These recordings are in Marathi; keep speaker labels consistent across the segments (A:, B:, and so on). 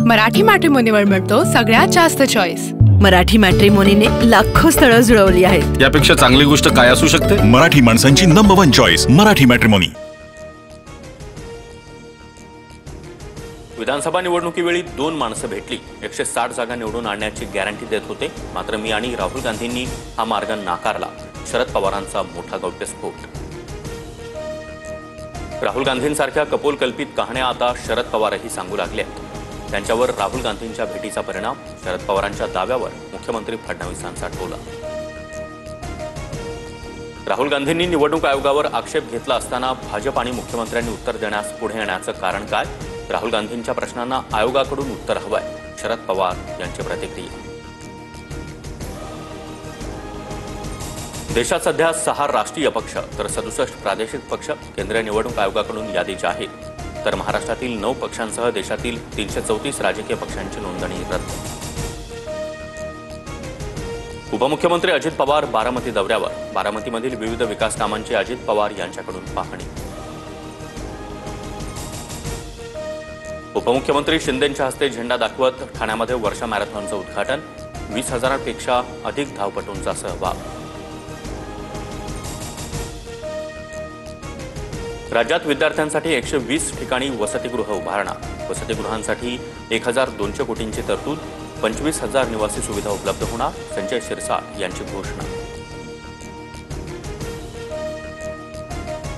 A: मराठी मॅट्रिमोनीवर मिळतो सगळ्यात जास्त चॉईस।
B: मराठी मॅट्रिमोनीने लाखो स्थळं जुळवली आहेत।
C: यापेक्षा चांगली गोष्ट काय असू शकते?
D: मराठी माणसांची नंबर 1 चॉईस मराठी मॅट्रिमोनी।
E: विधानसभा निवडणुकीवेळी 2 माणसं भेटली, 160 जागा निवडून आणण्याची गॅरंटी देत होते। मात्र मी आणि राहुल गांधींनी हा मार्ग नाकारला। शरद पवारांचा मोठा गौप्यस्फोट। राहुल गांधींसारख्या कपोलकल्पित कहाण्या आता शरद पवारही सांगू लागले आहेत। त्यांच्यावर राहुल गांधींच्या भेटीचा परिणाम, शरद पवारांच्या दाव्यावर मुख्यमंत्री फडणवीसांचा टोला। राहुल गांधींनी निवडणूक आयोगावर आक्षेप घेतला असताना भाजप आणि मुख्यमंत्र्यांनी उत्तर देण्यास पुढे येण्याचं कारण काय? राहुल गांधींच्या प्रश्नांना आयोगाकडून उत्तर हवंय, शरद पवार यांची प्रतिक्रिया। देशात सध्या 6 राष्ट्रीय पक्ष तर 67 प्रादेशिक पक्ष। केंद्रीय निवडणूक आयोगाकडून यादी जाहीर, तर महाराष्ट्रातील 9 पक्षांसह देशातील 334 राजकीय पक्षांची नोंदणी रद्द। उपमुख्यमंत्री अजित पवार बारामती दौऱ्यावर, बारामतीमधील विविध विकास कामांची अजित पवार यांच्याकडून पाहणी। उपमुख्यमंत्री शिंदेंच्या हस्ते झेंडा दाखवत ठाण्यामध्ये वर्षा मॅरेथॉनचं उद्घाटन, 20,000पेक्षा अधिक धावपटूंचा सहभाग। राज्यात विद्यार्थ्यांसाठी 120 ठिकाणी वसतिगृह उभारणार, वसतिगृहांसाठी 1,200 कोटींची तरतूद, 25,000 निवासी सुविधा उपलब्ध होणार, संजय शिरसाट यांची घोषणा।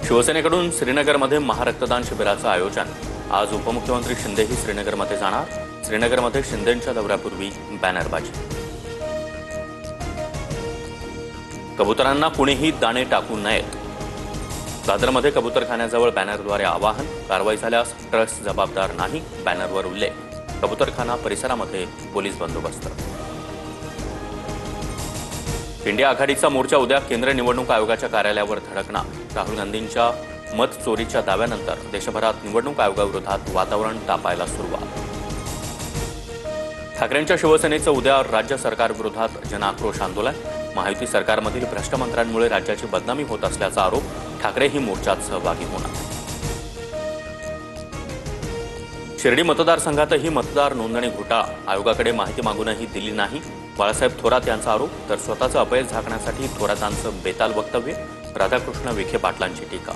E: शिवसेनेकडून श्रीनगरमध्ये महारक्तदान शिबिराचं आयोजन, आज उपमुख्यमंत्री शिंदेही श्रीनगरमध्ये जाणार। श्रीनगरमध्ये शिंदेंच्या दौऱ्यापूर्वी बॅनरबाजी। कबुतरांना कुणीही दाणे टाकू नयेत, दादरमध्ये कबुतरखान्याजवळ बॅनरद्वारे आवाहन, कारवाई झाल्यास ट्रस्ट जबाबदार नाही, बॅनरवर उल्लेख। कबुतरखाना परिसरामध्ये पोलीस बंदोबस्त। इंडिया आघाडीचा मोर्चा उद्या केंद्रीय निवडणूक आयोगाच्या कार्यालयावर धडकणार। राहुल गांधींच्या मत चोरीच्या दाव्यानंतर देशभरात निवडणूक आयोगाविरोधात वातावरण तापायला सुरुवात। ठाकरेंच्या शिवसेनेचं उद्या राज्य सरकारविरोधात जनआक्रोश आंदोलन, महायुती सरकारमधील भ्रष्ट मंत्र्यांमुळे राज्याची बदनामी होत असल्याचा आरोप, ठाकरेही मोर्चात सहभागी होणार। शिर्डी मतदारसंघातही मतदार नोंदणी घोटाळा, आयोगाकडे माहिती मागूनही दिली नाही, बाळासाहेब थोरात यांचा आरोप, तर स्वतःचं अपयश झाकण्यासाठी थोरातांचं बेताल वक्तव्य, राधाकृष्ण विखे पाटलांची टीका।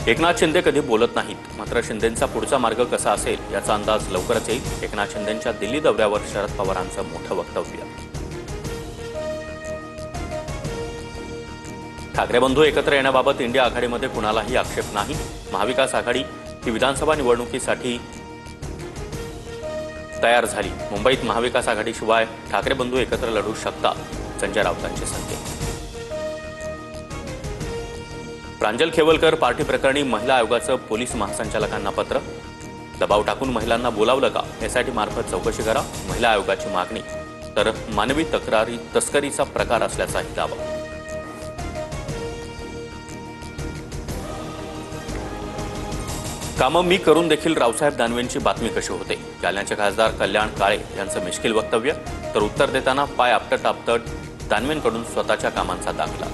E: एकनाथ शिंदे कधी बोलत नाहीत, मात्र शिंदेंचा पुढचा मार्ग कसा असेल याचा अंदाज लवकरच येईल। एकनाथ शिंदेंच्या दिल्ली दौऱ्यावर शरद पवारांचं मोठं वक्तव्य। ठाकरे बंधू एकत्र येण्याबाबत इंडिया आघाडीमध्ये कुणालाही आक्षेप नाही, महाविकास आघाडी ही विधानसभा निवडणुकीसाठी तयार झाली। मुंबईत महाविकास आघाडीशिवाय ठाकरे बंधू एकत्र लढू शकतात, संजय राऊतांचे संकेत। प्रांजल खेवलकर पार्टी प्रकरणी महिला आयोगाचं पोलीस महासंचालकांना पत्र, दबाव टाकून महिलांना बोलावलं का? एसआयटी मार्फत चौकशी करा, महिला आयोगाची मागणी, तर मानवी तस्करीचा प्रकार असल्याचाही दावा। कामं मी करून देखील रावसाहेब दानवेंची बातमी कशी होते? जालन्याचे खासदार कल्याण काळे यांचं मिश्किल वक्तव्य, तर उत्तर देताना पाय आपटत आपटत दानवेंकडून स्वतःच्या कामांचा दाखला।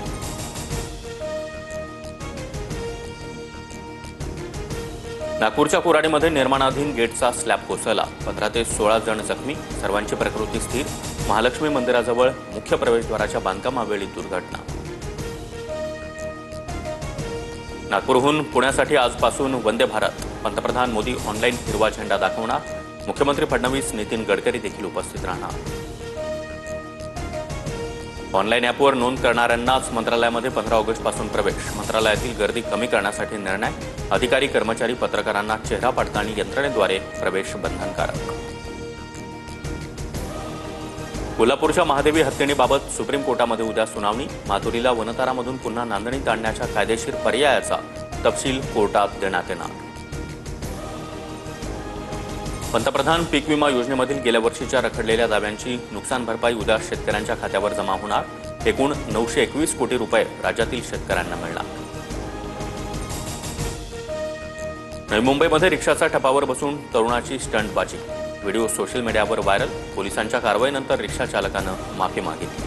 E: नागपूरच्या कोराडीमध्ये निर्माणाधीन गेटचा स्लॅब कोसळला, 15 ते 16 जण जखमी, सर्वांची प्रकृती स्थिर। महालक्ष्मी मंदिराजवळ मुख्य प्रवेशद्वाराच्या बांधकामावेळी दुर्घटना। नागपूरहून पुण्यासाठी आजपासून वंदे भारत, पंतप्रधान मोदी ऑनलाईन हिरवा झेंडा दाखवणार, मुख्यमंत्री फडणवीस, नितीन गडकरी देखील उपस्थित राहणार। ऑनलाईन ॲपवर नोंद करणाऱ्यांनाच मंत्रालयामध्ये 15 ऑगस्टपासून प्रवेश, मंत्रालयातील गर्दी कमी करण्यासाठी निर्णय, अधिकारी कर्मचारी पत्रकारांना चेहरा पडताळणी यंत्रणेद्वारे प्रवेश बंधनकारक। कोल्हापूरच्या महादेवी हत्तीणीबाबत सुप्रीम कोर्टामध्ये उद्या सुनावणी, माधुरीला वनतारामधून पुन्हा नांदणीत आणण्याच्या कायदेशीर पर्यायाचा तपशील कोर्टात देण्यात येणार। पंतप्रधान पीक विमा योजनेमधील गेल्या वर्षीच्या रखडलेल्या दाव्यांची नुकसान भरपाई उद्या शेतकऱ्यांच्या खात्यावर जमा होणार, एकूण 921 कोटी रुपये राज्यातील शेतकऱ्यांना मिळणार। नवी मुंबईमध्ये रिक्षाचा टपावर बसून तरुणाची स्टंटबाजी, व्हिडिओ सोशल मीडियावर व्हायरल, पोलिसांच्या कारवाईनंतर रिक्षा चालकानं माफी मागितली।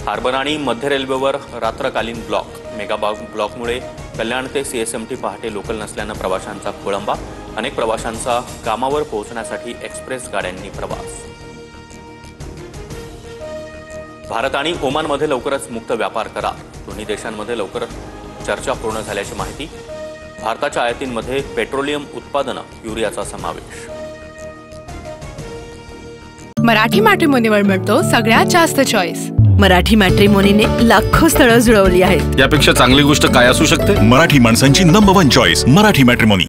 E: हार्बर आणि मध्य रेल्वेवर रात्रकालीन ब्लॉक, मेगा ब्लॉकमुळे कल्याण ते CSMT पहाटे लोकल नसल्यानं प्रवाशांचा खोळंबा. अनेक प्रवाशांचा कामावर पोहोचण्यासाठी एक्सप्रेस गाड्यांनी प्रवास. भारत आणि ओमानमध्ये लवकरच मुक्त व्यापार करार. दोन्ही देशांमध्ये लवकरच चर्चा पूर्ण झाल्याची माहिती. भारताच्या आयातींमध्ये पेट्रोलियम उत्पादनं, युरियाचा समावेश.
A: मराठी मॅट्रिमोनीवर मिळतो सगळ्यात जास्त चॉईस.
B: मराठी मॅट्रिमोनीने लाखो स्थळं जुळवली आहेत.
C: यापेक्षा चांगली गोष्ट काय असू शकते?
D: मराठी माणसांची नंबर 1 चॉईस मराठी मॅट्रिमोनी.